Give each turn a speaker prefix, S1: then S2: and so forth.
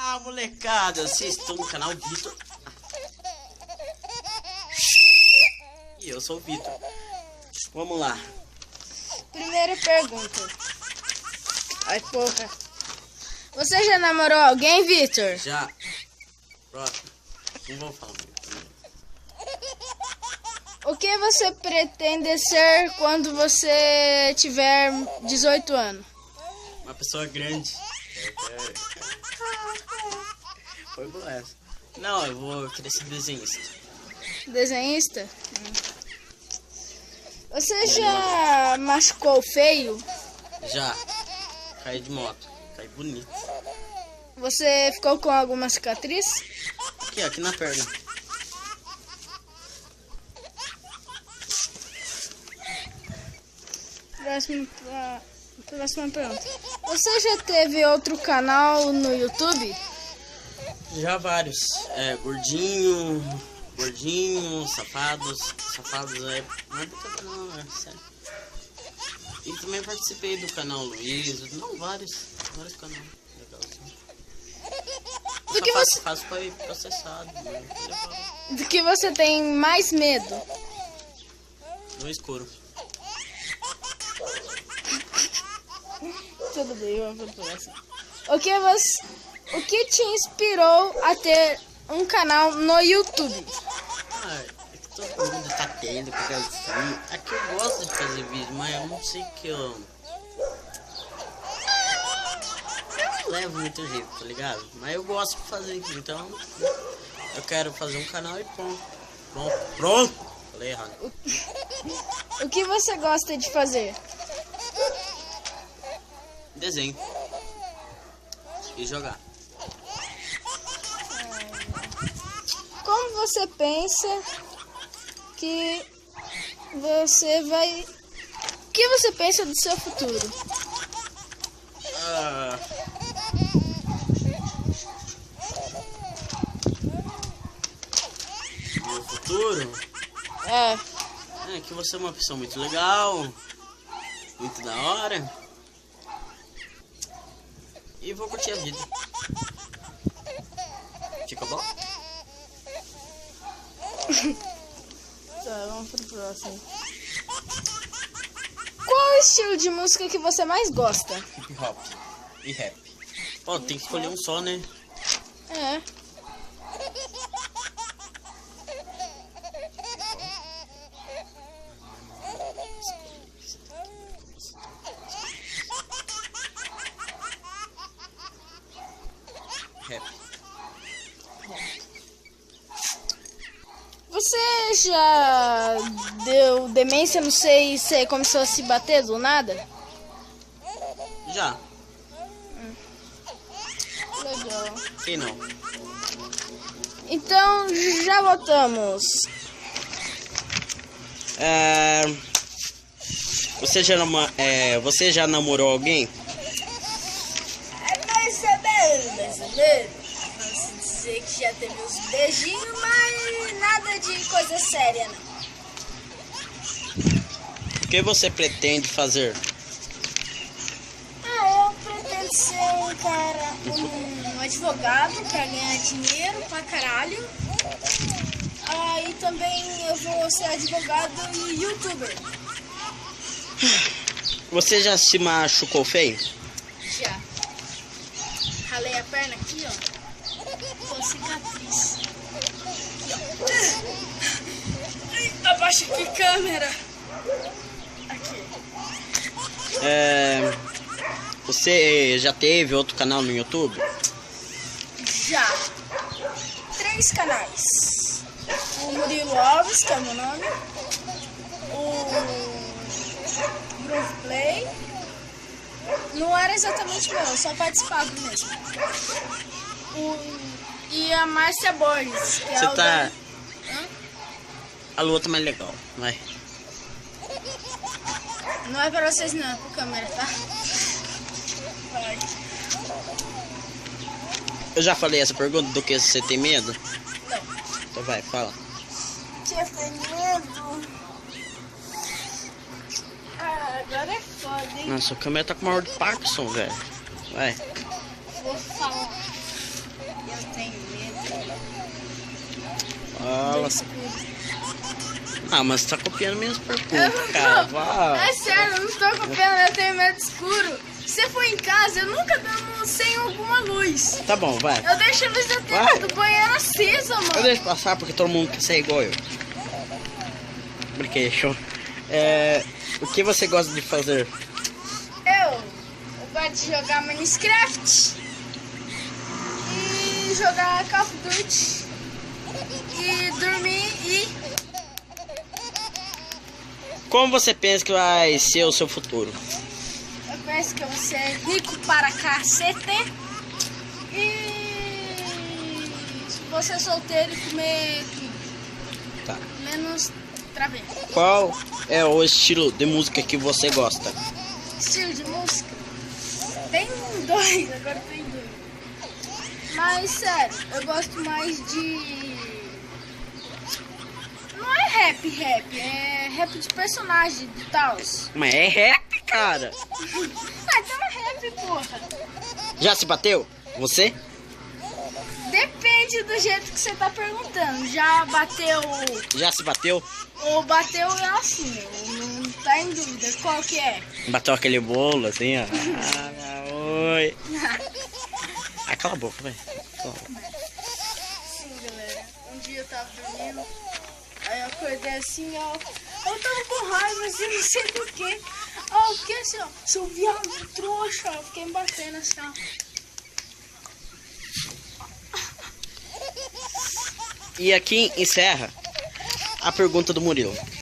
S1: Ah, molecada, vocês estão no canal Vitor. E eu sou o Vitor. Vamos lá.
S2: Primeira pergunta. Ai, porra. Você já namorou alguém, Vitor?
S1: Já. Próximo. Não vou falar muito.
S2: O que você pretende ser quando você tiver 18 anos?
S1: Uma pessoa grande. Foi boa essa. Não, eu vou querer ser desenhista.
S2: Desenhista? Você já machucou feio?
S1: Já. Caí de moto. Caí bonito.
S2: Você ficou com alguma cicatriz?
S1: Aqui, ó, aqui na perna.
S2: Próxima pergunta. Você já teve outro canal no YouTube?
S1: Já vários. Gordinho, safados é... Não é do canal, é sério. E também participei do canal Luiz, não, vários canais. Legalzinho.
S2: Do que você...
S1: Fácil foi processado, né?
S2: Do que você tem mais medo?
S1: No escuro.
S2: Tudo bem, vamos para o próximo. O que te inspirou a ter um canal no YouTube?
S1: Ah, é que todo mundo tá tendo, porque assim, é que eu gosto de fazer vídeo, mas eu não sei que eu não levo muito jeito, tá ligado? Mas eu gosto de fazer, então eu quero fazer um canal e pronto. Falei errado.
S2: O que você gosta de fazer?
S1: Desenho. E jogar.
S2: Como você pensa que você vai... O que você pensa do seu futuro?
S1: Meu futuro? É que você é uma pessoa muito legal, muito da hora. E vou curtir a vida. Fica bom?
S2: Tá, vamos pro próximo. Qual é o estilo de música que você mais gosta?
S1: Hip hop e rap. Pô, tem que escolher um só, né?
S2: É.
S1: Rap.
S2: Você já deu demência, não sei, você começou a se bater do nada?
S1: Já.
S2: Legal.
S1: Quem não?
S2: Então, já voltamos.
S1: Você já namorou alguém?
S2: Mais ou menos. Posso dizer que já teve uns beijinhos, mas nada de coisa séria, não.
S1: O que você pretende fazer?
S2: Eu pretendo ser um advogado pra ganhar dinheiro pra caralho. E também eu vou ser advogado e youtuber.
S1: Você já se machucou feio?
S2: Já. Ralei a perna aqui, ó. Com cicatriz. Abaixa aqui, câmera. Aqui.
S1: Você já teve outro canal no YouTube?
S2: Já. 3 canais. O Murilo Alves, que é o meu nome. O Groove Play. Não era exatamente meu, eu só participava mesmo. E a Márcia Borges, que
S1: Você
S2: é o
S1: tá...
S2: Hã?
S1: A lua tá mais legal, vai.
S2: Não é pra vocês não, é pro câmera, tá? Vai.
S1: Eu já falei essa pergunta, do que você tem medo?
S2: Não.
S1: Então vai, fala.
S2: Que eu tenho medo? Agora é foda, hein?
S1: Nossa, a câmera tá com uma hora de Parkinson, velho. Vai.
S2: Vou falar.
S1: Fala.
S2: escuro.
S1: Ah, mas você tá copiando minhas perguntas, cara. Vai.
S2: É sério, eu não tô copiando, eu tenho medo escuro. Se for em casa, eu nunca durmo sem alguma luz.
S1: Tá bom, vai.
S2: Eu deixo a luz
S1: Vai.
S2: do banheiro acesa, mano.
S1: Eu deixo passar porque todo mundo quer ser igual eu. Brinquei, show. O que você gosta de fazer?
S2: Eu gosto de jogar Minecraft e jogar Call of Duty e dormir e...
S1: Como você pensa que vai ser o seu futuro?
S2: Eu penso que eu vou ser rico para cacete e vou ser solteiro e comer tudo,
S1: Tá.
S2: menos traveco.
S1: Qual é o estilo de música que você gosta?
S2: Estilo de música? Tem dois, agora tem dois. Mas sério, eu gosto mais de... Não é rap, é rap de personagem e tal.
S1: Mas é rap, cara.
S2: Ah, então é rap, porra.
S1: Já se bateu? Você?
S2: Depende do jeito que você tá perguntando. Já bateu
S1: Já se bateu?
S2: ou bateu é assim, não tá em dúvida. Qual que é?
S1: Bateu aquele bolo assim, ó. Oi. Ah, cala a boca, velho.
S2: Sim, galera. Um dia eu tava dormindo, aí eu acordei assim, ó. Eu tava com raiva, assim, não sei porquê. Ó, o que assim, ó? Seu viado trouxa, eu fiquei me batendo assim, ó.
S1: E aqui encerra a pergunta do Murilo.